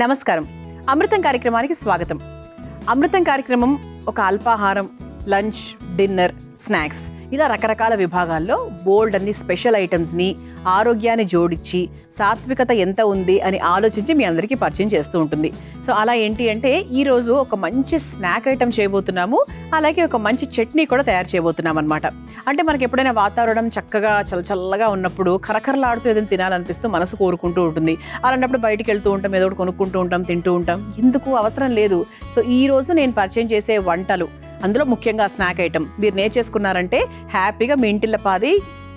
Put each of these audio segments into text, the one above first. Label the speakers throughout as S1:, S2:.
S1: నమస్కారం. అమృతం కార్యక్రమానికి స్వాగతం. అమృతం కార్యక్రమం ఒక అల్పాహారం, లంచ్, డిన్నర్, స్నాక్స్ ఇలా రకరకాల విభాగాల్లో బోల్డ్ అన్ని స్పెషల్ ఐటమ్స్ని ఆరోగ్యాన్ని జోడించి సాత్వికత ఎంత ఉంది అని ఆలోచించి మీ అందరికీ పరిచయం చేస్తూ ఉంటుంది. సో అలా ఏంటి అంటే ఈరోజు ఒక మంచి స్నాక్ ఐటమ్ చేయబోతున్నాము, అలాగే ఒక మంచి చట్నీ కూడా తయారు చేయబోతున్నాం అనమాట. అంటే మనకి ఎప్పుడైనా వాతావరణం చక్కగా చల్లగా ఉన్నప్పుడు కరకరలాడుతూ ఏదైనా తినాలనిపిస్తూ మనసు కోరుకుంటూ ఉంటుంది. అలాంటప్పుడు బయటికి వెళ్తూ ఉంటాం, ఏదో ఒకటి కొనుక్కుంటూ ఉంటాం, తింటూ ఉంటాం. ఎందుకు అవసరం లేదు. సో ఈ రోజు నేను పరిచయం చేసే వంటలు, అందులో ముఖ్యంగా స్నాక్ ఐటమ్ మీరు నేర్చేసుకున్నారంటే హ్యాపీగా మీ ఇంటిల్లపాది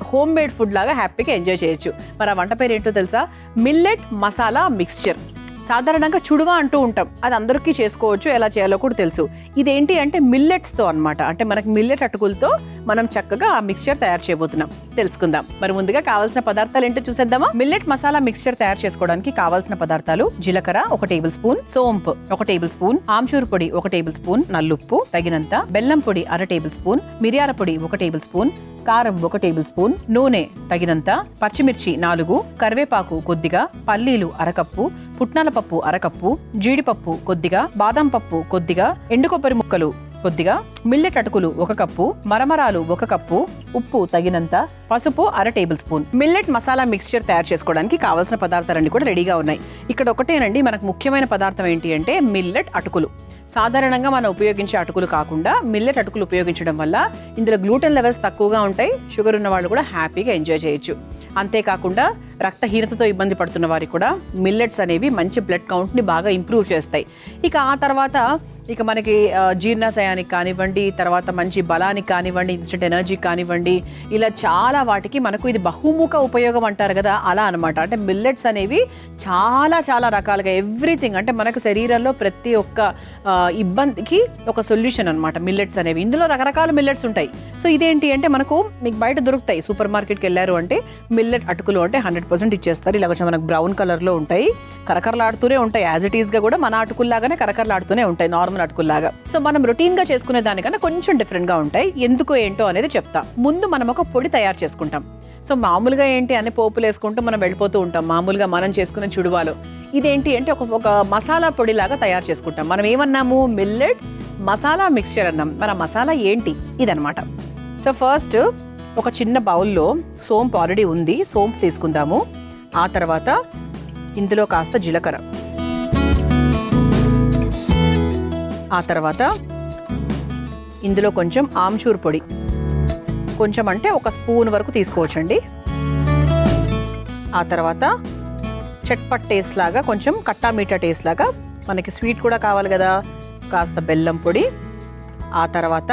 S1: హోమ్ మేడ్ ఫుడ్ లాగా హ్యాపీగా ఎంజాయ్ చేయొచ్చు. మరి ఆ వంట పేరు ఏంటో తెలుసా? Millet masala mixture. సాధారణంగా చుడువా అంటూ ఉంటాం, అది అందరికీ చేసుకోవచ్చు, ఎలా చేయాలో కూడా తెలుసు. ఇదేంటి అంటే మిల్లెట్స్తో అనమాట. అంటే మనకి మిల్లెట్ అటుకులతో మనం చక్కగా ఆ మిక్స్చర్ తయారు చేయబోతున్నాం. తెలుసుకుందాం. మరి ముందుగా కావాల్సిన పదార్థాలు ఏంటో చూసేద్దామా? మిల్లెట్ మసాలా మిక్స్చర్ తయారు చేసుకోవడానికి కావాల్సిన పదార్థాలు: జీలకర్ర 1 టేబుల్ స్పూన్, సోంపు 1 టేబుల్ స్పూన్, ఆమ్చూరు పొడి 1 టేబుల్ స్పూన్, నల్లుప్పు తగినంత, బెల్లం పొడి 1/2 టేబుల్ స్పూన్, మిరియాల పొడి 1 టేబుల్ స్పూన్, కారం 1 టేబుల్ స్పూన్, నూనె తగినంత, పచ్చిమిర్చి 4, కరివేపాకు కొద్దిగా, పల్లీలు 1/2 కప్పు, పుట్నాల పప్పు 1/2 కప్పు, జీడిపప్పు కొద్దిగా, బాదం పప్పు కొద్దిగా, ఎండు కొబ్బరి ముక్కలు కొద్దిగా, మిల్లెట్ అటుకులు 1 కప్పు, మరమరాలు 1 కప్పు, ఉప్పు తగినంత, పసుపు 1/2 table spoon. Millet masala mixture తయారు చేసుకోవడానికి కావాల్సిన పదార్థాలన్నీ కూడా రెడీగా ఉన్నాయి. ఇక్కడ ఒకటేనండి మనకు ముఖ్యమైన పదార్థం ఏంటి అంటే మిల్లెట్ అటుకులు. సాధారణంగా మనం ఉపయోగించే అటుకులు కాకుండా మిల్లెట్ అటుకులు ఉపయోగించడం వల్ల ఇందులో గ్లూటెన్ లెవెల్స్ తక్కువగా ఉంటాయి. షుగర్ ఉన్న వాళ్ళు కూడా హ్యాపీగా ఎంజాయ్ చేయొచ్చు. అంతేకాకుండా రక్తహీనతతో ఇబ్బంది పడుతున్న వారికి కూడా మిల్లెట్స్ అనేవి మంచి బ్లడ్ కౌంట్ని బాగా ఇంప్రూవ్ చేస్తాయి. ఇక ఆ తర్వాత మనకి జీర్ణాశయానికి కానివ్వండి, తర్వాత మంచి బలానికి కానివ్వండి, ఇన్స్టెంట్ ఎనర్జీకి కానివ్వండి, ఇలా చాలా వాటికి మనకు ఇది బహుముఖ ఉపయోగం అంటారు కదా, అలా అనమాట. అంటే మిల్లెట్స్ అనేవి చాలా రకాలుగా ఎవ్రీథింగ్, అంటే మనకు శరీరంలో ప్రతి ఒక్క ఇబ్బందికి ఒక సొల్యూషన్ అనమాట మిల్లెట్స్ అనేవి. ఇందులో రకరకాల మిల్లెట్స్ ఉంటాయి. సో ఇదేంటి అంటే మనకు మీకు బయట దొరుకుతాయి. సూపర్ మార్కెట్కి వెళ్ళారు అంటే మిల్లెట్ అటుకులు అంటే 100% ఇచ్చేస్తారు. ఇలా కొంచెం మనకు బ్రౌన్ కలర్లో ఉంటాయి, కరకరలాడుతూనే ఉంటాయి. యాజ్ ఇట్ ఈస్గా కూడా మన అటుకుల్లాగానే కరకరలాడుతూనే ఉంటాయి, నార్మల్ అటుకుల్లాగా. సో మనం రొటీన్గా చేసుకునే దానికన్నా కొంచెం డిఫరెంట్గా ఉంటాయి. ఎందుకు ఏంటో అనేది చెప్తా. ముందు మనం ఒక పొడి తయారు చేసుకుంటాం. సో మామూలుగా ఏంటి అని పోపులు వేసుకుంటూ మనం వెళ్ళిపోతూ ఉంటాం మామూలుగా మనం చేసుకునే చుడువాలో. ఇదేంటి అంటే ఒక మసాలా పొడిలాగా తయారు చేసుకుంటాం. మనం ఏమన్నాము? మిల్లెట్ మసాలా మిక్స్చర్ అన్నాం. మన మసాలా ఏంటి? ఇదనమాట. సో ఫస్ట్ ఒక చిన్న బౌల్లో సోంపు ఆల్రెడీ ఉంది, సోంపు తీసుకుందాము. ఆ తర్వాత ఇందులో కాస్త జీలకర్ర, ఆ తర్వాత ఇందులో కొంచెం ఆమ్చూర్ పొడి, కొంచెం అంటే 1 స్పూన్ వరకు తీసుకోవచ్చండి. ఆ తర్వాత చట్పట్ టేస్ట్ లాగా, కొంచెం కట్టా మీఠా టేస్ట్ లాగా, మనకి స్వీట్ కూడా కావాలి కదా, కాస్త బెల్లం పొడి, ఆ తర్వాత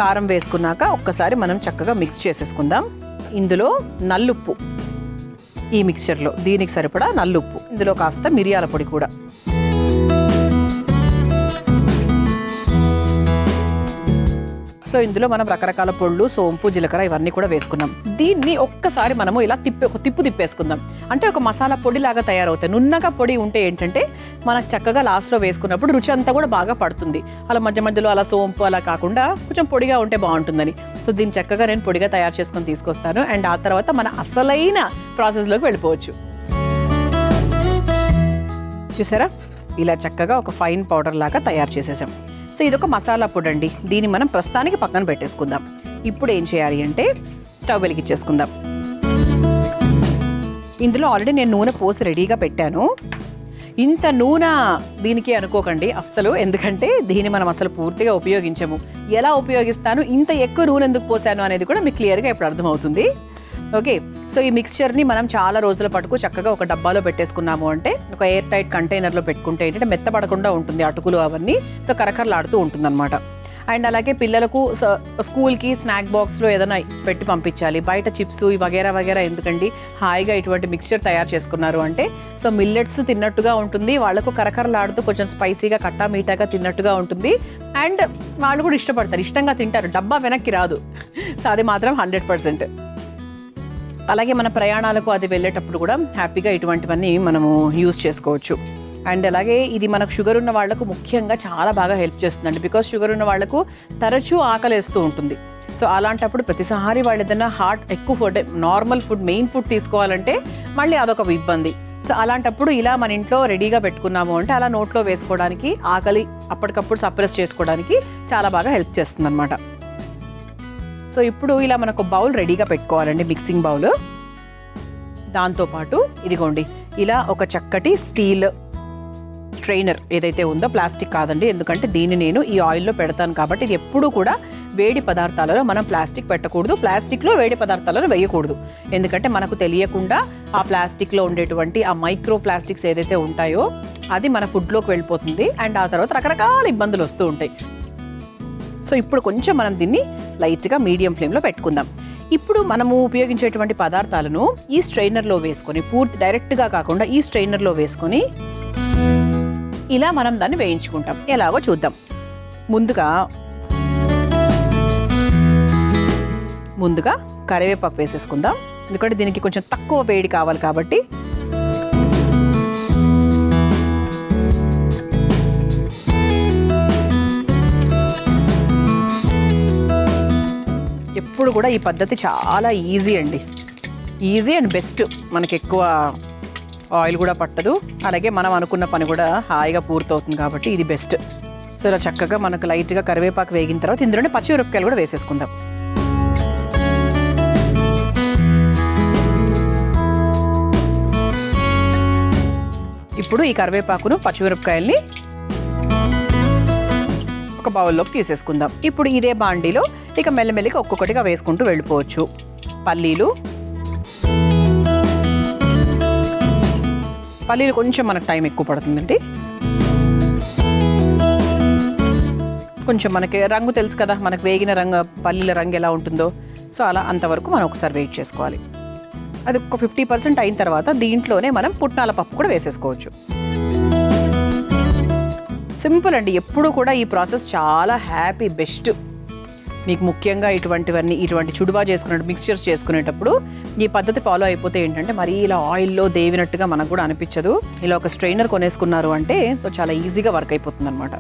S1: కారం వేసుకున్నాక ఒక్కసారి మనం చక్కగా మిక్స్ చేసేసుకుందాం. ఇందులో నల్లుప్పు, ఈ మిక్స్చర్లో దీనికి సరిపడా నల్లుప్పు, ఇందులో కాస్త మిరియాల పొడి కూడా. సో ఇందులో మనం రకరకాల పొళ్ళు, సోంపు, జీలకర్ర ఇవన్నీ కూడా వేసుకున్నాం. దీన్ని ఒక్కసారి మనము ఇలా తిప్పు తిప్పేసుకుందాం. అంటే ఒక మసాలా పొడి లాగా తయారవుతాయి. నున్నగా పొడి ఉంటే ఏంటంటే మనకు చక్కగా లాస్ట్లో వేసుకున్నప్పుడు రుచి అంతా కూడా బాగా పడుతుంది. అలా మధ్యలో అలా సోంపు అలా కాకుండా కొంచెం పొడిగా ఉంటే బాగుంటుందని. సో దీన్ని చక్కగా నేను పొడిగా తయారు చేసుకొని తీసుకొస్తాను. అండ్ ఆ తర్వాత మన అసలైన ప్రాసెస్లోకి వెళ్ళిపోవచ్చు. చూసారా, ఇలా చక్కగా ఒక ఫైన్ పౌడర్ లాగా తయారు చేసేసాం. సో ఇదొక మసాలా పొడి అండి. దీన్ని మనం ప్రస్తుతానికి పక్కన పెట్టేసుకుందాం. ఇప్పుడు ఏం చేయాలి అంటే స్టవ్ వెలిగించేసుకుందాం. ఇందులో ఆల్రెడీ నేను నూనె పోసి రెడీగా పెట్టాను. ఇంత నూనె దీనికి అనుకోకండి అస్సలు, ఎందుకంటే దీన్ని మనం అసలు పూర్తిగా ఉపయోగించము. ఎలా ఉపయోగిస్తాను, ఇంత ఎక్కువ నూనె ఎందుకు పోసాను అనేది కూడా మీకు క్లియర్గా ఇప్పుడు అర్థమవుతుంది. ఓకే, సో ఈ మిక్స్చర్ని మనం చాలా రోజుల పాటు చక్కగా ఒక డబ్బాలో పెట్టేసుకున్నాము అంటే, ఒక ఎయిర్ టైట్ కంటైనర్లో పెట్టుకుంటే ఏంటంటే మెత్తపడకుండా ఉంటుంది అటుకులు అవన్నీ. సో కరకరలాడుతూ ఉంటుంది అనమాట. అండ్ అలాగే పిల్లలకు స్కూల్కి స్నాక్ బాక్స్లో ఏదైనా పెట్టి పంపించాలి. బయట చిప్స్ వగేరా ఎందుకండి, హాయిగా ఇటువంటి మిక్స్చర్ తయారు చేసుకున్నారు అంటే సో మిల్లెట్స్ తిన్నట్టుగా ఉంటుంది, వాళ్ళకు కరకరలాడుతూ కొంచెం స్పైసీగా కట్టా మీఠాగా తిన్నట్టుగా ఉంటుంది. అండ్ వాళ్ళు కూడా ఇష్టపడతారు, ఇష్టంగా తింటారు. డబ్బా వెనక్కి రాదు. సో అది మాత్రం 100%. అలాగే మన ప్రయాణాలకు అది వెళ్ళేటప్పుడు కూడా హ్యాపీగా ఇటువంటివన్నీ మనము యూజ్ చేసుకోవచ్చు. అండ్ అలాగే ఇది మనకు షుగర్ ఉన్న వాళ్ళకు ముఖ్యంగా చాలా బాగా హెల్ప్ చేస్తుందండి. బికాస్ షుగర్ ఉన్న వాళ్ళకు తరచూ ఆకలేస్తూ ఉంటుంది. సో సో అలాంటప్పుడు ప్రతిసారి వాళ్ళు ఏదైనా ఎక్కువ food, normal food, main food తీసుకోవాలంటే మళ్ళీ అదొక ఇబ్బంది. సో అలాంటప్పుడు ఇలా మన ఇంట్లో రెడీగా పెట్టుకున్నాము అంటే అలా నోట్లో వేసుకోవడానికి, ఆకలి అప్పటికప్పుడు సప్రెస్ చేసుకోవడానికి చాలా బాగా హెల్ప్ చేస్తుంది అనమాట. సో ఇప్పుడు ఇలా మనకు బౌల్ రెడీగా పెట్టుకోవాలండి, మిక్సింగ్ బౌల్. దాంతోపాటు ఇదిగోండి ఇలా ఒక చక్కటి స్టీల్ స్ట్రైనర్ ఏదైతే ఉందో, ప్లాస్టిక్ కాదండి, ఎందుకంటే దీన్ని నేను ఈ ఆయిల్లో పెడతాను కాబట్టి ఇది ఎప్పుడూ కూడా వేడి పదార్థాలలో మనం ప్లాస్టిక్ పెట్టకూడదు, ప్లాస్టిక్లో వేడి పదార్థాలను వేయకూడదు. ఎందుకంటే మనకు తెలియకుండా ఆ ప్లాస్టిక్లో ఉండేటువంటి ఆ మైక్రో ప్లాస్టిక్స్ ఏదైతే ఉంటాయో అది మన ఫుడ్లోకి వెళ్ళిపోతుంది అండ్ ఆ తర్వాత రకరకాల ఇబ్బందులు వస్తూ ఉంటాయి. సో ఇప్పుడు కొంచెం మనం దీన్ని లైట్గా మీడియం ఫ్లేమ్లో పెట్టుకుందాం. ఇప్పుడు మనము ఉపయోగించేటువంటి పదార్థాలను ఈ స్ట్రైనర్లో వేసుకొని, పూర్తి డైరెక్ట్గా కాకుండా ఈ స్ట్రైనర్లో వేసుకొని ఇలా మనం దాన్ని వేయించుకుంటాం. ఎలాగో చూద్దాం. ముందుగా కరివేపాకు వేసేసుకుందాం, ఎందుకంటే దీనికి కొంచెం తక్కువ వేడి కావాలి కాబట్టి. ఎప్పుడు కూడా ఈ పద్ధతి చాలా ఈజీ అండి, ఈజీ అండ్ బెస్ట్. మనకి ఎక్కువ ఆయిల్ కూడా పట్టదు, అలాగే మనం అనుకున్న పని కూడా హాయిగా పూర్తవుతుంది కాబట్టి ఇది బెస్ట్. సో ఇలా చక్కగా మనకు లైట్గా కరివేపాకు వేగిన తర్వాత ఇందులోనే పచ్చిమిరపకాయలు కూడా వేసేసుకుందాం. ఇప్పుడు ఈ కరివేపాకును, పచ్చిమిరపకాయల్ని ఒక బౌల్లోకి తీసేసుకుందాం. ఇప్పుడు ఇదే బాండీలో ఇక మెల్లమెల్లిగా ఒక్కొక్కటిగా వేసుకుంటూ వెళ్ళిపోవచ్చు. పల్లీలు కొంచెం మనకు టైం ఎక్కువ పడుతుందండి. కొంచెం మనకి రంగు తెలుసు కదా, మనకు వేగిన రంగు, పల్లీల రంగు ఎలా ఉంటుందో. సో అలా అంతవరకు మనం ఒకసారి వెయిట్ చేసుకోవాలి. అది ఒక 50% అయిన తర్వాత దీంట్లోనే మనం పుట్నాల పప్పు కూడా వేసేసుకోవచ్చు. సింపుల్ అండి, ఎప్పుడు కూడా ఈ ప్రాసెస్ చాలా హ్యాపీ, బెస్ట్. మీకు ముఖ్యంగా ఇటువంటి చుడువా చేసుకునేటప్పుడు, మిక్స్చర్స్ చేసుకునేటప్పుడు ఈ పద్ధతి ఫాలో అయిపోతే ఏంటంటే మరీ ఇలా ఆయిల్లో దేవినట్టుగా మనకు కూడా అనిపించదు. ఇలా ఒక స్ట్రైనర్ కొనేసుకున్నారు అంటే సో చాలా ఈజీగా వర్క్ అయిపోతుంది అనమాట.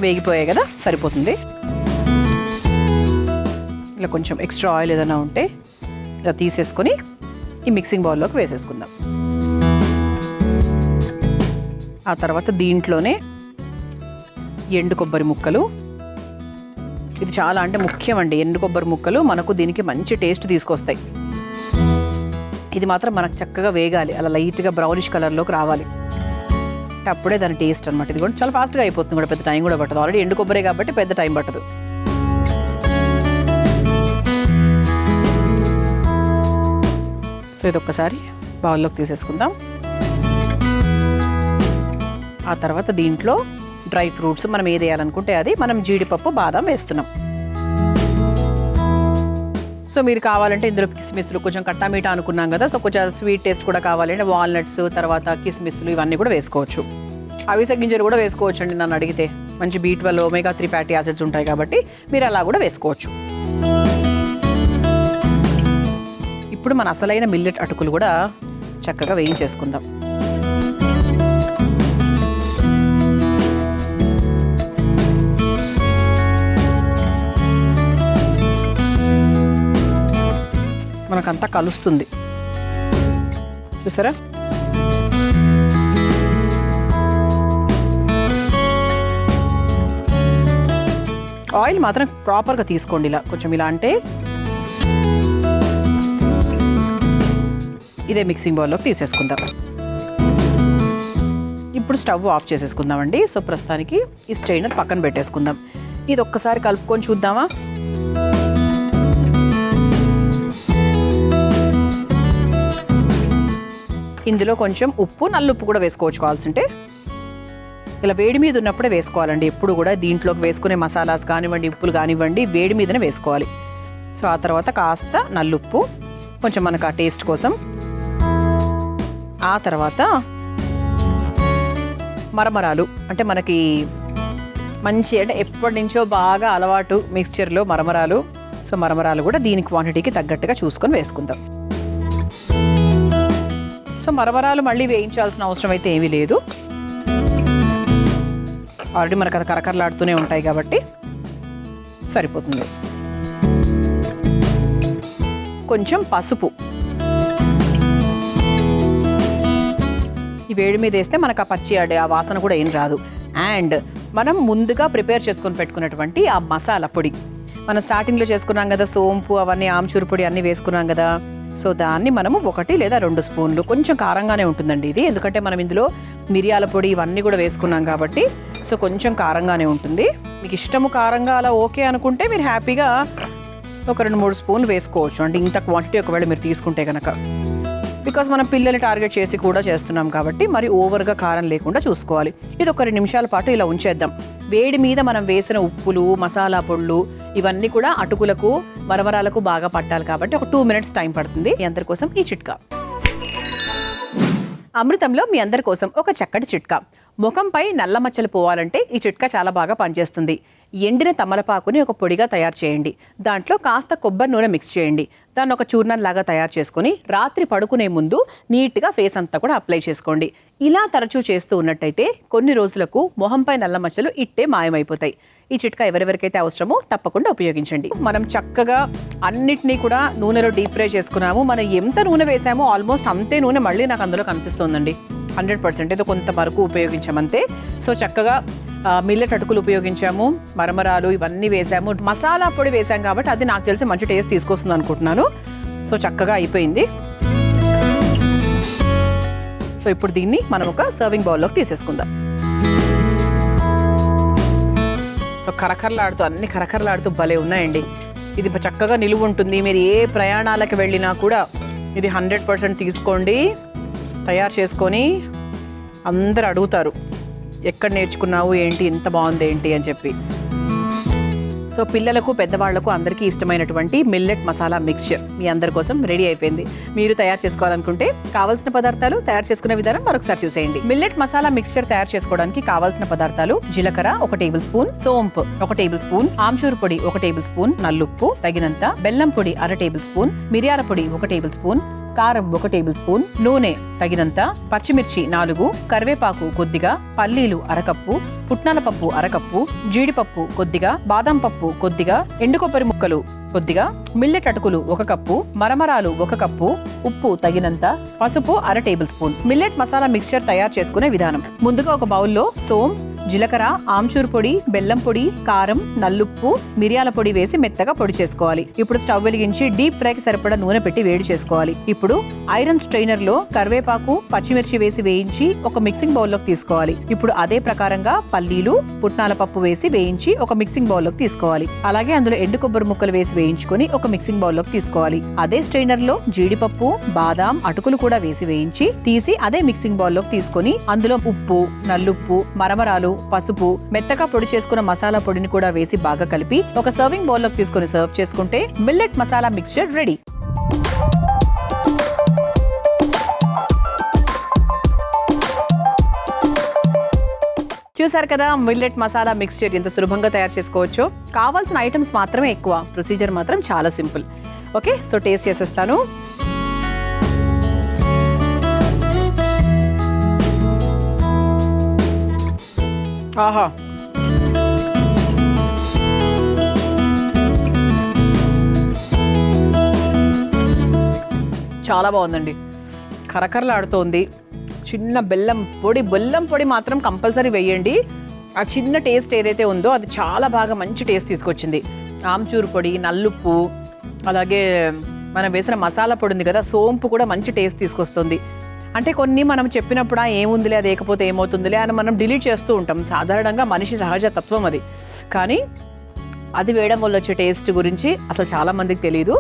S1: వేగిపోయాయి కదా, సరిపోతుంది. ఇలా కొంచెం ఎక్స్ట్రా ఆయిల్ ఏదైనా ఉంటే ఇలా తీసేసుకొని ఈ మిక్సింగ్ బౌల్లోకి వేసేసుకుందాం. ఆ తర్వాత దీంట్లోనే ఎండు కొబ్బరి ముక్కలు, ఇది చాలా అంటే ముఖ్యం అండి. ఎండు కొబ్బరి ముక్కలు మనకు దీనికి మంచి టేస్ట్ తీసుకొస్తాయి. ఇది మాత్రం మనకు చక్కగా వేగాలి, అలా లైట్గా బ్రౌనిష్ కలర్లోకి రావాలి, అప్పుడే దాని టేస్ట్ అనమాట. ఇది కూడా చాలా ఫాస్ట్గా అయిపోతుంది కూడా, పెద్ద టైం కూడా పట్టదు. ఆల్రెడీ ఎండు కొబ్బరే కాబట్టి పెద్ద టైం పట్టదు. సో ఇది ఒక్కసారి బౌల్లోకి తీసేసుకుందాం. ఆ తర్వాత దీంట్లో డ్రై ఫ్రూట్స్ మనం ఏది వేయాలనుకుంటే అది, మనం జీడిపప్పు, బాదం వేస్తున్నాం. సో మీరు కావాలంటే ఇందులో కిస్మిస్లు, కొంచెం కట్టామీటా అనుకున్నాం కదా, సో కొంచెం స్వీట్ టేస్ట్ కూడా కావాలంటే వాల్నట్స్, తర్వాత కిస్మిస్లు ఇవన్నీ కూడా వేసుకోవచ్చు. అవిసె గింజలు కూడా వేసుకోవచ్చు అండి నన్ను అడిగితే. మంచి B12, omega-3 ఫ్యాటీ యాసిడ్స్ ఉంటాయి కాబట్టి మీరు అలా కూడా వేసుకోవచ్చు. ఇప్పుడు మన అసలైన మిల్లెట్ అటుకులు కూడా చక్కగా వేయించేసుకుందాం. మనకంతా కలుస్తుంది, చూసారా? ఆయిల్ మాత్రం ప్రాపర్గా తీసుకోండి. ఇలా కొంచెం ఇలా అంటే ఇదే మిక్సింగ్ బౌల్లోకి తీసేసుకుందాం. ఇప్పుడు స్టవ్ ఆఫ్ చేసేసుకుందామండి. సో ప్రస్తుతానికి ఈ స్ట్రైనర్ పక్కన పెట్టేసుకుందాం. ఇది ఒక్కసారి కలుపుకొని చూద్దామా? ఇందులో కొంచెం ఉప్పు, నల్లుప్పు కూడా వేసుకోవచ్చు కావాల్సింటే. ఇలా వేడి మీద ఉన్నప్పుడే వేసుకోవాలండి ఎప్పుడు కూడా. దీంట్లోకి వేసుకునే మసాలాస్ కానివ్వండి, ఉప్పులు కానివ్వండి, వేడి మీదనే వేసుకోవాలి. సో ఆ తర్వాత కాస్త నల్లుప్పు, కొంచెం మనకు ఆ టేస్ట్ కోసం. ఆ తర్వాత మరమరాలు, అంటే మనకి మంచి, అంటే ఎప్పటి నుంచో బాగా అలవాటు మిక్స్చర్లో మరమరాలు. సో మరమరాలు కూడా దీని క్వాంటిటీకి తగ్గట్టుగా చూసుకొని వేసుకుందాం. సో మరమరాలు మళ్ళీ వేయించాల్సిన అవసరం అయితే ఏమీ లేదు. ఆల్రెడీ మనకు అది కరకరలాడుతూనే ఉంటాయి కాబట్టి సరిపోతుంది. కొంచెం పసుపు ఈ వేడి మీద వేస్తే మనకు ఆ పచ్చి ఆ వాసన కూడా ఏం రాదు. అండ్ మనం ముందుగా ప్రిపేర్ చేసుకొని పెట్టుకున్నటువంటి ఆ మసాలా పొడి, మనం స్టార్టింగ్లో చేసుకున్నాం కదా, సోంపు అవన్నీ ఆమ్చూరు పొడి అన్నీ వేసుకున్నాం కదా, సో దాన్ని మనము 1 లేదా 2 స్పూన్లు, కొంచెం కారంగానే ఉంటుందండి ఇది, ఎందుకంటే మనం ఇందులో మిరియాల పొడి ఇవన్నీ కూడా వేసుకున్నాం కాబట్టి సో కొంచెం కారంగానే ఉంటుంది. మీకు ఇష్టము కారంగా అలా ఓకే అనుకుంటే మీరు హ్యాపీగా ఒక 2-3 స్పూన్లు వేసుకోవచ్చు, అంటే ఇంత క్వాంటిటీ ఒకవేళ మీరు తీసుకుంటే కనుక. బికాస్ మనం పిల్లల్ని టార్గెట్ చేసి కూడా చేస్తున్నాం కాబట్టి మరి ఓవర్గా కారం లేకుండా చూసుకోవాలి. ఇది ఒక 2 నిమిషాల పాటు ఇలా ఉంచేద్దాం. వేడి మీద మనం వేసిన ఉప్పులు, మసాలా పొళ్ళు ఇవన్నీ కూడా అటుకులకు మరమరాలకు బాగా పట్టాలి కాబట్టి ఒక 2 మినిట్స్ టైం పడుతుంది. మీ అందరి కోసం ఈ చిట్కా. అమృతంలో మీ అందరి కోసం ఒక చక్కటి చిట్కా. ముఖంపై నల్ల మచ్చలు పోవాలంటే ఈ చిట్కా చాలా బాగా పనిచేస్తుంది. ఎండిన తమలపాకుని ఒక పొడిగా తయారు చేయండి. దాంట్లో కాస్త కొబ్బరి నూనె మిక్స్ చేయండి. దాన్ని ఒక చూర్ణం లాగా తయారు చేసుకుని రాత్రి పడుకునే ముందు నీట్గా ఫేస్ అంతా కూడా అప్లై చేసుకోండి. ఇలా తరచూ చేస్తూ ఉన్నట్టయితే కొన్ని రోజులకు మొహంపై నల్ల మచ్చలు ఇట్టే మాయమైపోతాయి. ఈ చిట్కా ఎవరెవరికైతే అవసరమో తప్పకుండా ఉపయోగించండి. మనం చక్కగా అన్నిటినీ కూడా నూనెలో డీప్ ఫ్రై చేసుకున్నాము. మనం ఎంత నూనె వేసామో ఆల్మోస్ట్ అంతే నూనె మళ్ళీ నాకు అందులో కనిపిస్తోందండి. 100% ఏదో కొంత వరకు ఉపయోగించామంతే. సో చక్కగా మిల్లెట్ అటుకులు ఉపయోగించాము, మరమరాలు ఇవన్నీ వేసాము, మసాలా పొడి వేసాం కాబట్టి అది నాకు తెలిసి మంచి టేస్ట్ తీసుకొస్తుంది అనుకుంటున్నాను. సో చక్కగా అయిపోయింది. సో ఇప్పుడు దీన్ని మనం ఒక సర్వింగ్ బౌల్లోకి తీసేసుకుందాం. సో అన్ని కరకరలాడుతూ భలే ఉన్నాయండి. ఇది చక్కగా నిలువ ఉంటుంది. మీరు ఏ ప్రయాణాలకు వెళ్ళినా కూడా ఇది 100% తీసుకోండి, తయారు చేసుకొని. అందరు అడుగుతారు ఎక్కడ నేర్చుకున్నావు ఏంటి, ఎంత బాగుంది ఏంటి అని చెప్పి. సో పిల్లలకు పెద్దవాళ్లకు అందరికీ ఇష్టమైనటువంటి మిల్లెట్ మసాలా మిక్స్చర్ మీ అందరి కోసం రెడీ అయిపోయింది. మీరు తయారు చేసుకోవాలనుకుంటే కావాల్సిన పదార్థాలు, తయారు చేసుకునే విధానం మరొకసారి చూసేయండి. మిల్లెట్ మసాలా మిక్స్చర్ తయారు చేసుకోవడానికి కావాల్సిన పదార్థాలు: జీలకర్ర 1 టేబుల్ స్పూన్, సోంపు 1 టేబుల్ స్పూన్, ఆమ్చూరు పొడి 1 టేబుల్ స్పూన్, నల్లుప్పు తగినంత, బెల్లం పొడి 1/2 టేబుల్ స్పూన్, మిరియాల పొడి 1 టేబుల్ స్పూన్, కారం 1 టేబుల్ స్పూన్, నూనె తగినంత, పచ్చిమిర్చి 4, కరివేపాకు కొద్దిగా, పల్లీలు 1/2 కప్పు, పుట్నాల పప్పు 1/2 కప్పు, జీడిపప్పు కొద్దిగా, బాదం పప్పు కొద్దిగా, ఎండు కొబ్బరి ముక్కలు కొద్దిగా, మిల్లెట్ అటుకులు 1 కప్పు, మరమరాలు 1 కప్పు, ఉప్పు తగినంత, పసుపు 1/2 table spoon. Millet masala mixture తయారు చేసుకునే విధానం: ముందుగా ఒక బౌల్లో సోంపు, జీలకర్ర, ఆమ్చూరు పొడి, బెల్లం పొడి, కారం, నల్లుప్పు, మిరియాల పొడి వేసి మెత్తగా పొడి చేసుకోవాలి. ఇప్పుడు స్టవ్ వెలిగించి డీప్ ఫ్రైకి సరిపడా నూనె పెట్టి వేడి చేసుకోవాలి. ఇప్పుడు ఐరన్ స్ట్రైనర్ లో కరివేపాకు, పచ్చిమిర్చి వేసి వేయించి ఒక మిక్సింగ్ బౌల్లోకి తీసుకోవాలి. ఇప్పుడు అదే ప్రకారంగా పల్లీలు, పుట్నాల పప్పు వేసి వేయించి ఒక మిక్సింగ్ బౌల్లోకి తీసుకోవాలి. అలాగే అందులో ఎండు కొబ్బరి ముక్కలు వేసి వేయించుకొని ఒక మిక్సింగ్ బౌల్లోకి తీసుకోవాలి. అదే స్ట్రైనర్ లో జీడిపప్పు, బాదాం, అటుకులు కూడా వేసి వేయించి తీసి అదే మిక్సింగ్ బౌల్లోకి తీసుకొని అందులో ఉప్పు, నల్లుప్పు, మరమరాలు, పసుపు, మెత్తగా పొడి చేసుకున్న మసాలా పొడిని కూడా వేసి బాగా కలిపి ఒక సర్వింగ్ బౌల్లోకి తీసుకొని సర్వ్ చేసుకుంటే మిల్లెట్ మసాలా మిక్స్చర్ రెడీ. చూసారు కదా మిల్లెట్ మసాలా మిక్స్చర్ ఎంత సులభంగా తయారు చేసుకోవచ్చో. కావాల్సిన ఐటమ్స్ మాత్రమే ఎక్కువ, ప్రొసీజర్ మాత్రం చాలా సింపుల్. ఓకే, సో టేస్ట్ చేసేస్తాను. ఆహా, చాలా బాగుందండి. కరకరలాడుతోంది. చిన్న బెల్లం పొడి మాత్రం కంపల్సరీ వేయండి. ఆ చిన్న టేస్ట్ ఏదైతే ఉందో అది చాలా బాగా మంచి టేస్ట్ తీసుకొచ్చింది. ఆమ్చూరు పొడి, నల్లుప్పు, అలాగే మనం వేసిన మసాలా పొడి ఉంది కదా, సోంపు కూడా మంచి టేస్ట్ తీసుకొస్తుంది. అంటే కొన్ని మనం చెప్పినప్పుడు ఏముందిలే, అది లేకపోతే ఏమవుతుందిలే అని మనం డిలీట్ చేస్తూ ఉంటాం. సాధారణంగా మనిషి సహజ తత్వం అది. కానీ అది వేయడం వల్ల వచ్చే టేస్ట్ గురించి అసలు చాలా మందికి తెలియదు.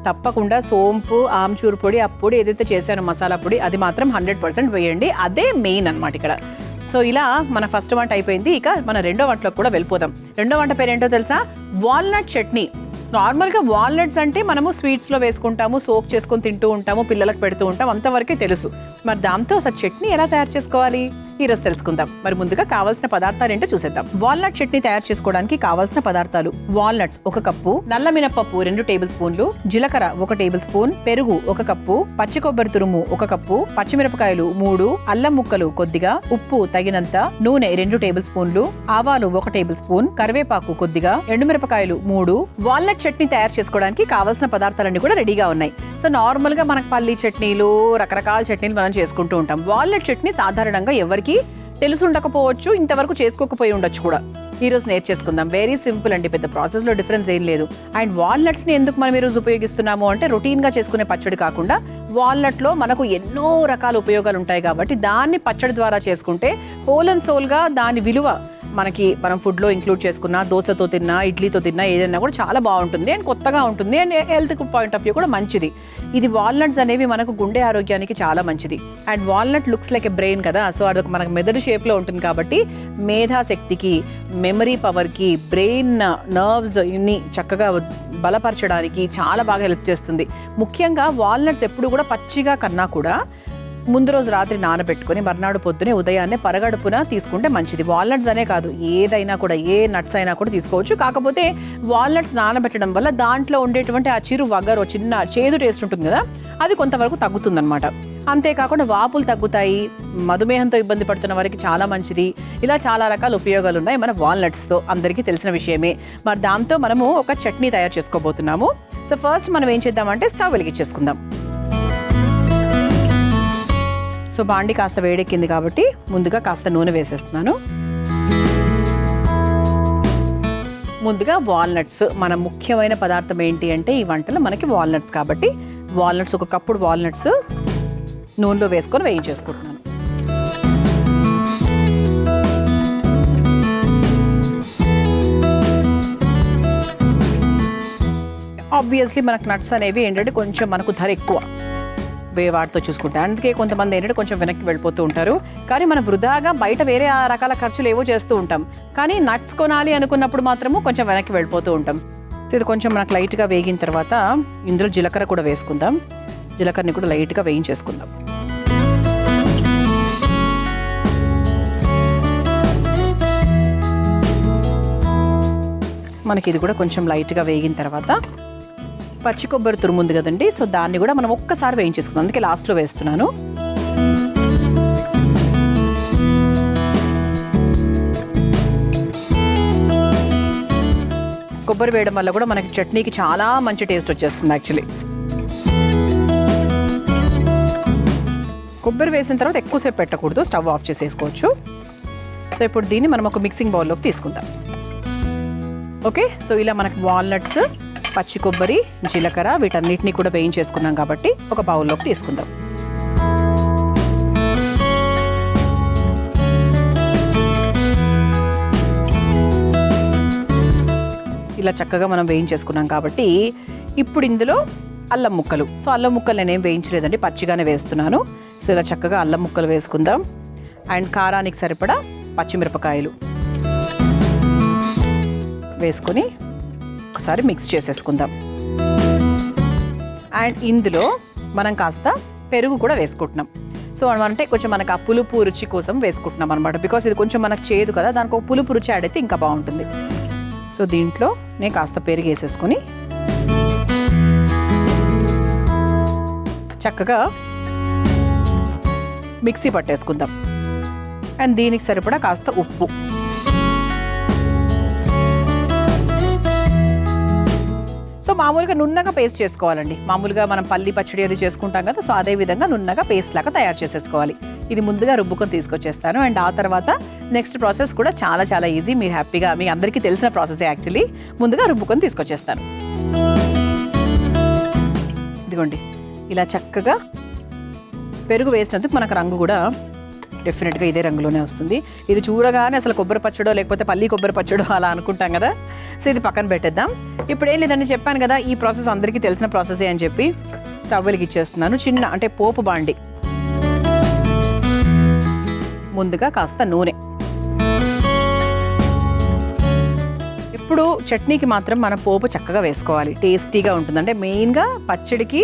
S1: తప్పకుండా సోంపు, ఆమ్చూరు పొడి, ఆ పొడి ఏదైతే చేశానో మసాలా పొడి అది మాత్రం 100% వేయండి. అదే మెయిన్ అన్నమాట ఇక్కడ. సో ఇలా మన ఫస్ట్ వంట అయిపోయింది. ఇక మన రెండో వంటలోకి కూడా వెళ్ళిపోదాం. రెండో వంట పేరేంటో తెలుసా? వాల్నట్ చట్నీ. నార్మల్గా వాల్నట్స్ అంటే మనము స్వీట్స్లో వేసుకుంటాము, సోక్ చేసుకొని తింటూ ఉంటాము, పిల్లలకు పెడుతూ ఉంటాం, అంతవరకే తెలుసు. మరి దాంతో అసలు చట్నీ ఎలా తయారు చేసుకోవాలి ఈరోజు తెలుసుకుందాం. మరి ముందుగా కావాల్సిన పదార్థాలు ఏంటో చూసేద్దాం. వాల్నట్ చట్నీ తయారు చేసుకోవడానికి కావాల్సిన పదార్థాలు: వాల్నట్స్ 1 కప్పు, నల్ల మినపప్పు 2 టేబుల్ స్పూన్లు, జీలకర్ర 1 టేబుల్ స్పూన్, పెరుగు 1 కప్పు, పచ్చి కొబ్బరి తురుము 1 కప్పు, పచ్చిమిరపకాయలు 3, అల్లం ముక్కలు కొద్దిగా, ఉప్పు తగినంత, నూనె 2 టేబుల్ స్పూన్లు, ఆవాలు 1 టేబుల్ స్పూన్, కరివేపాకు కొద్దిగా, ఎండుమిరపకాయలు 3. వాల్నట్ చట్నీ తయారు చేసుకోవడానికి కావాల్సిన పదార్థాలన్నీ కూడా రెడీగా ఉన్నాయి. సో నార్మల్ గా మనకు పల్లీ చట్నీలు, రకరకాల చట్నీలు మనం చేసుకుంటూ ఉంటాం. వాల్నట్ చట్నీ సాధారణంగా ఎవరికి తెలిసి ఉండకపోవచ్చు, ఇంతవరకు చేసుకోకపోయి ఉండొచ్చు కూడా. ఈ రోజు నేర్చేసుకుందాం. వెరీ సింపుల్ అండి, పెద్ద ప్రాసెస్ లో డిఫరెన్స్ ఏం లేదు. అండ్ వాల్నట్స్ ని ఎందుకు మనం ఈ రోజు ఉపయోగిస్తున్నాము అంటే, రొటీన్ గా చేసుకునే పచ్చడి కాకుండా వాల్నట్ లో మనకు ఎన్నో రకాల ఉపయోగాలు ఉంటాయి కాబట్టి దాన్ని పచ్చడి ద్వారా చేసుకుంటే హోల్ అండ్ సోల్ గా దాని విలువ మనం ఫుడ్ లో ఇంక్లూడ్ చేసుకున్నా, దోశతో తిన్నా, ఇడ్లీతో తిన్నా, ఏదైనా కూడా చాలా బాగుంటుంది అండ్ కొత్తగా ఉంటుంది and health point of view కూడా మంచిది. ఇది వాల్నట్స్ అనేవి మనకు గుండె ఆరోగ్యానికి చాలా మంచిది. And walnut looks like a brain కదా, సో అదొక మనకు మెదడు షేప్ లో ఉంటుంది కాబట్టి మేధాశక్తికి, మెమరీ పవర్ కి, బ్రెయిన్ నర్వ్స్ ఇన్ని చక్కగా బలపరచడానికి చాలా బాగా హెల్ప్ చేస్తుంది. ముఖ్యంగా వాల్నట్స్ ఎప్పుడు కూడా పచ్చిగా కన్నా కూడా ముందు రోజు రాత్రి నానబెట్టుకుని మర్నాడు పొద్దునే ఉదయాన్నే పరగడుపున తీసుకుంటే మంచిది. వాల్నట్స్ అనే కాదు, ఏదైనా కూడా, ఏ నట్స్ అయినా కూడా తీసుకోవచ్చు. కాకపోతే వాల్నట్స్ నానబెట్టడం వల్ల దాంట్లో ఉండేటువంటి ఆ చిరు వగరు, చిన్న చేదు టేస్ట్ ఉంటుంది కదా, అది కొంతవరకు తగ్గుతుందన్నమాట. అంతేకాకుండా వాపులు తగ్గుతాయి, మధుమేహంతో ఇబ్బంది పడుతున్న వారికి చాలా మంచిది. ఇలా చాలా రకాల ఉపయోగాలు ఉన్నాయి మన వాల్నట్స్తో, అందరికీ తెలిసిన విషయమే. మరి దాంతో మనము ఒక చట్నీ తయారు చేసుకోబోతున్నాము. సో ఫస్ట్ మనం ఏం చేద్దామంటే స్టవ్ వెలిగించేసుకుందాం. సో బాండి కాస్త వేడెక్కింది కాబట్టి ముందుగా కాస్త నూనె వేసేస్తున్నాను. ముందుగా వాల్నట్స్, మన ముఖ్యమైన పదార్థం ఏంటి అంటే ఈ వంటలో మనకి వాల్నట్స్ కాబట్టి వాల్నట్స్ 1 కప్పుడు వాల్నట్స్ నూనెలో వేసుకొని వేయించేసుకుంటున్నాను. ఆబ్వియస్లీ మనకు నట్స్ అనేవి ఏంటంటే కొంచెం మనకు ధర ఎక్కువ వాటితో చూసుకుంటే, అందుకే కొంతమంది ఏంటంటే కొంచెం వెనక్కి వెళ్ళిపోతూ ఉంటారు. కానీ మనం వృధాగా బయట వేరే రకాల ఖర్చులు ఏవో చేస్తూ ఉంటాం, కానీ నట్స్ కొనాలి అనుకున్నప్పుడు మాత్రము కొంచెం వెనక్కి వెళ్ళిపోతూ ఉంటాం. సో ఇది కొంచెం మనకు లైట్గా వేగిన తర్వాత ఇందులో జీలకర్ర కూడా వేసుకుందాం. జీలకర్రని కూడా లైట్గా వేయించేసుకుందాం. మనకి ఇది కూడా కొంచెం లైట్గా వేగిన తర్వాత పచ్చి కొబ్బరి తురుము ఉంది కదండి, సో దాన్ని కూడా మనం ఒక్కసారి వేయించేసుకుందాం. అందుకే లాస్ట్లో వేస్తున్నాను. కొబ్బరి వేయడం వల్ల కూడా మనకి చట్నీకి చాలా మంచి టేస్ట్ వచ్చేస్తుంది. యాక్చువల్లీ కొబ్బరి వేసిన తర్వాత ఎక్కువసేపు పెట్టకూడదు, స్టవ్ ఆఫ్ చేసేసుకోవచ్చు. సో ఇప్పుడు దీన్ని మనం ఒక మిక్సింగ్ బౌల్లోకి తీసుకుందాం. ఓకే, సో ఇలా మనకి వాల్నట్స్, పచ్చి కొబ్బరి, జీలకర్ర వీటన్నిటిని కూడా వేయించేసుకున్నాం కాబట్టి ఒక బౌల్లోకి తీసుకుందాం. ఇలా చక్కగా మనం వేయించేసుకున్నాం కాబట్టి ఇప్పుడు ఇందులో అల్లం ముక్కలు. సో అల్లం ముక్కలు నేనేం వేయించలేదండి, పచ్చిగానే వేస్తున్నాను. సో ఇలా చక్కగా అల్లం ముక్కలు వేసుకుందాం. అండ్ కారానికి సరిపడా పచ్చిమిరపకాయలు వేసుకొని ఒకసారి మిక్స్ చేసేసుకుందాం. అండ్ ఇందులో మనం కాస్త పెరుగు కూడా వేసుకుంటున్నాం. సో అంటే కొంచెం మనకు ఆ పులుపు రుచి కోసం వేసుకుంటున్నాం అనమాట. బికాస్ ఇది కొంచెం మనకు చేదు కదా, దానికి ఒక పులుపు రుచి యాడ్ అయితే ఇంకా బాగుంటుంది. సో దీంట్లో నేను కాస్త పెరుగు వేసేసుకొని చక్కగా మిక్సీ పట్టేసుకుందాం. అండ్ దీనికి సరిపడా కాస్త ఉప్పు. సో మామూలుగా నున్నగా పేస్ట్ చేసుకోవాలండి. మామూలుగా మనం పల్లి పచ్చడి అది చేసుకుంటాం కదా, సో అదే విధంగా నున్నగా పేస్ట్ లాగా తయారు చేసేసుకోవాలి. ఇది ముందుగా రుబ్బుకొని తీసుకొచ్చేస్తాను. అండ్ ఆ తర్వాత నెక్స్ట్ ప్రాసెస్ కూడా చాలా చాలా ఈజీ. మీరు హ్యాపీగా, మీ అందరికీ తెలిసిన ప్రాసెస్ యాక్చువల్లీ. ముందుగా రుబ్బుకొని తీసుకొచ్చేస్తాను. ఇదిగోండి, ఇలా చక్కగా పెరుగు వేసినందుకు మనకు రంగు కూడా డెఫినెట్గా ఇదే రంగులోనే వస్తుంది. ఇది చూడగానే అసలు కొబ్బరి పచ్చడో లేకపోతే పల్లి కొబ్బరి పచ్చడో అలా అనుకుంటాం కదా. సో ఇది పక్కన పెట్టేద్దాం. ఇప్పుడు ఏం లేదండి, చెప్పాను కదా ఈ ప్రాసెస్ అందరికీ తెలిసిన ప్రాసెసే అని చెప్పి స్టవ్ వెలిగిచ్చేస్తున్నాను. చిన్న అంటే పోపు బాండి. ముందుగా కాస్త నూనె. ఇప్పుడు చట్నీకి మాత్రం మన పోపు చక్కగా వేసుకోవాలి, టేస్టీగా ఉంటుంది. అంటే మెయిన్గా పచ్చడికి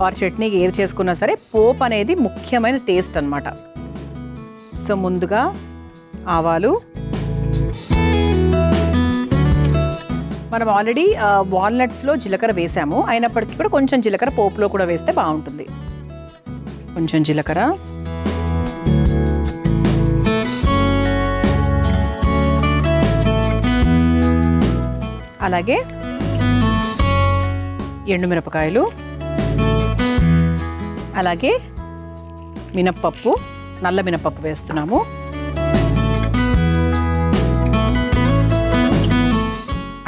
S1: ఆర్ చట్నీకి ఏది చేసుకున్నా సరే పోపు అనేది ముఖ్యమైన టేస్ట్ అనమాట. సో ముందుగా ఆవాలు, మనం ఆల్రెడీ వాల్నట్స్లో జీలకర్ర వేసాము, అయినప్పటికీ కూడా కొంచెం జీలకర్ర పోపులో కూడా వేస్తే బాగుంటుంది. కొంచెం జీలకర్ర, అలాగే ఎండుమిరపకాయలు, అలాగే మినప్పప్పు, నల్ల మినప్పప్పు వేస్తున్నాము.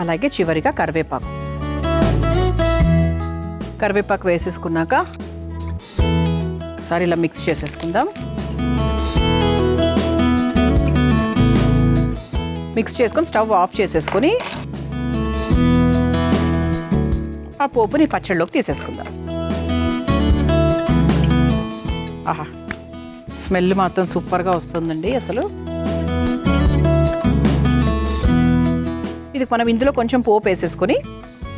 S1: అలాగే చివరిగా కరివేపాకు. కరివేపాకు వేసేసుకున్నాక ఒకసారి ఇలా మిక్స్ చేసేసుకుందాం. మిక్స్ చేసుకొని స్టవ్ ఆఫ్ చేసేసుకొని ఆ పోపుని పచ్చడిలోకి తీసేసుకుందాం. ఆహా, స్మెల్ మాత్రం సూపర్గా వస్తుందండి అసలు. ఇది మనం ఇందులో కొంచెం పోపు వేసేసుకొని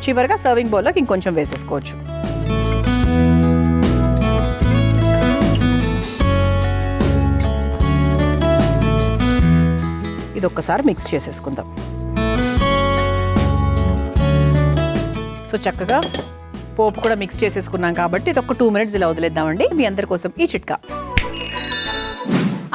S1: చివరిగా సర్వింగ్ బౌల్లోకి ఇంకొంచెం వేసేసుకోవచ్చు. ఇది ఒక్కసారి మిక్స్ చేసేసుకుందాం. సో చక్కగా పోపు కూడా మిక్స్ చేసేసుకున్నాం కాబట్టి ఇది ఒక 2 minutes ఇలా వదిలేద్దామండి. మీ అందరి కోసం ఈ చిట్కా.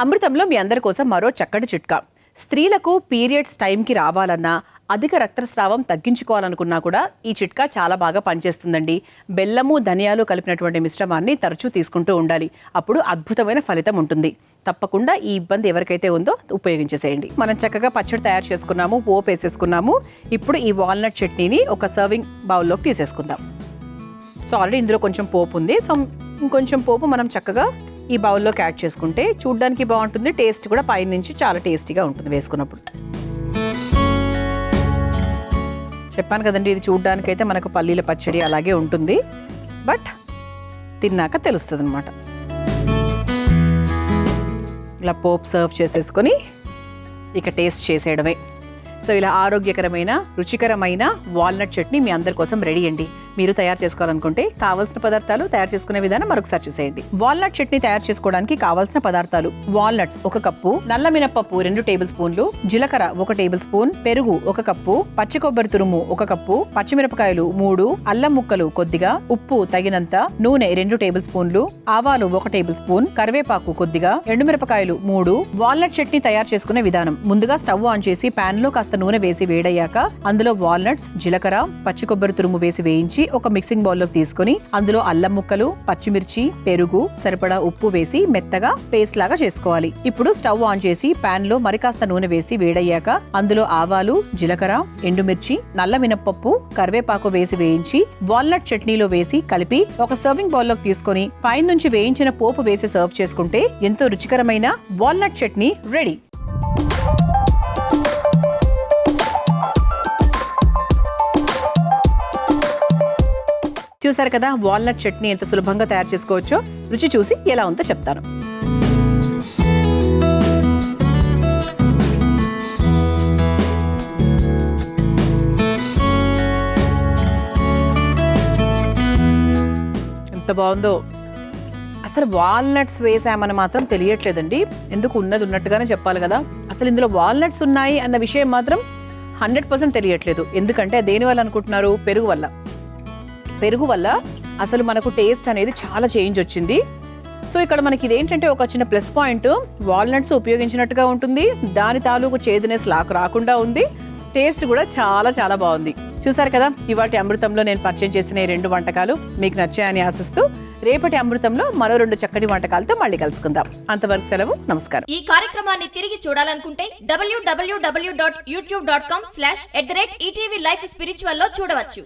S1: అమృతంలో మీ అందరి కోసం మరో చక్కటి చిట్కా. స్త్రీలకు పీరియడ్స్ టైంకి రావాలన్నా, అధిక రక్తస్రావం తగ్గించుకోవాలనుకున్నా కూడా ఈ చిట్కా చాలా బాగా పనిచేస్తుందండి. బెల్లము, ధనియాలు కలిపినటువంటి మిశ్రమాన్ని తరచూ తీసుకుంటూ ఉండాలి. అప్పుడు అద్భుతమైన ఫలితం ఉంటుంది. తప్పకుండా ఈ ఇబ్బంది ఎవరికైతే ఉందో ఉపయోగించేసేయండి. మనం చక్కగా పచ్చడి తయారు చేసుకున్నాము, పోపు వేసేసుకున్నాము. ఇప్పుడు ఈ వాల్నట్ చట్నీని ఒక సర్వింగ్ బౌల్లోకి తీసేసుకుందాం. సో ఆల్రెడీ ఇందులో కొంచెం పోపు ఉంది. సో ఇంకొంచెం పోపు మనం చక్కగా ఈ బౌల్లోకి యాడ్ చేసుకుంటే చూడ్డానికి బాగుంటుంది, టేస్ట్ కూడా పైనుంచి చాలా టేస్టీగా ఉంటుంది వేసుకున్నప్పుడు. చెప్పాను కదండి, ఇది చూడ్డానికైతే మనకు పల్లీల పచ్చడి అలాగే ఉంటుంది, బట్ తిన్నాక తెలుస్తుంది అన్నమాట. ఇలా పోపు సర్వ్ చేసేసుకొని ఇక టేస్ట్ చేసేయడమే. సో ఇలా ఆరోగ్యకరమైన, రుచికరమైన వాల్నట్ చట్నీ మీ అందరి కోసం రెడీ అండి. మీరు తయారు చేసుకోవాలనుకుంటే కావాల్సిన పదార్థాలు, తయారు చేసుకునే విధానం మరొకసారి చూసేయండి. వాల్నట్ చట్నీ తయారు చేసుకోవడానికి కావాల్సిన పదార్థాలు: వాల్నట్స్ 1 కప్పు, నల్ల మినపప్పు 2 టేబుల్ స్పూన్లు, జీలకర్ర 1 టేబుల్ స్పూన్, పెరుగు 1 కప్పు, పచ్చి కొబ్బరి తురుము 1 కప్పు, పచ్చిమిరపకాయలు 3, అల్లం ముక్కలు కొద్దిగా, ఉప్పు తగినంత, నూనె 2 టేబుల్ స్పూన్లు, ఆవాలు 1 టేబుల్ స్పూన్, కరివేపాకు కొద్దిగా, ఎండుమిరపకాయలు 3. వాల్నట్ చట్నీ తయారు చేసుకునే విధానం: ముందుగా స్టవ్ ఆన్ చేసి పాన్ లో కాస్త నూనె వేసి వేడయ్యాక అందులో వాల్నట్స్, జీలకర్ర, పచ్చి కొబ్బరి తురుము వేసి వేయించి ఒక మిక్సింగ్ బౌల్ లోకి తీసుకుని అందులో అల్లం ముక్కలు, పచ్చిమిర్చి, పెరుగు, సరిపడా ఉప్పు వేసి మెత్తగా పేస్ట్ లాగా చేసుకోవాలి. ఇప్పుడు స్టవ్ ఆన్ చేసి పాన్ లో మరికాస్త నూనె వేసి వేడయ్యాక అందులో ఆవాలు, జీలకర్ర, ఎండుమిర్చి, నల్ల మినప్పప్పు, కరివేపాకు వేసి వేయించి వాల్నట్ చట్నీలో వేసి కలిపి ఒక సర్వింగ్ బౌల్ లోకి తీసుకుని పైన నుంచి వేయించిన పోపు వేసి సర్వ్ చేసుకుంటే ఎంతో రుచికరమైన వాల్నట్ చట్నీ రెడీ. చూసారు కదా, వాల్నట్ చట్నీ ఎంత సులభంగా తయారు చేసుకోవచ్చో. రుచి చూసి ఎలా ఉందో చెప్తాను. ఎంత బాగుందో అసలు. వాల్నట్స్ వేసామని మాత్రం తెలియట్లేదండి. ఎందుకు ఉన్నది ఉన్నట్టుగానే చెప్పాలి కదా. అసలు ఇందులో వాల్నట్స్ ఉన్నాయి అన్న విషయం మాత్రం 100% తెలియట్లేదు. ఎందుకంటే దేనివల్ల అనుకుంటున్నారు? పెరుగు వల్ల. పెరుగు వల్ల అసలు మనకు టేస్ట్ అనేది చాలా చేంజ్ వచ్చింది. సో ఇక్కడ మనకి ఇదేంటంటే ఒక చిన్న ప్లస్ పాయింట్, వాల్నట్స్ ఉపయోగించినట్టుగా ఉంటుంది, దాని తాలూకు చేదునెస్ రాకుండా ఉంది, టేస్ట్ కూడా చాలా చాలా బాగుంది. చూసారు కదా, ఇవాటి అమృతంలో నేను పరిచయం చేసిన 2 వంటకాలు మీకు నచ్చాయని ఆశిస్తూ రేపటి అమృతంలో మరో 2 చక్కటి వంటకాలతో మళ్ళీ కలుసుకుందాం. అంతవరకు సెలవు, నమస్కారం.
S2: ఈ కార్యక్రమాన్ని తిరిగి చూడాలనుకుంటే www.youtube.com/ETV Life Spiritual లో చూడవచ్చు.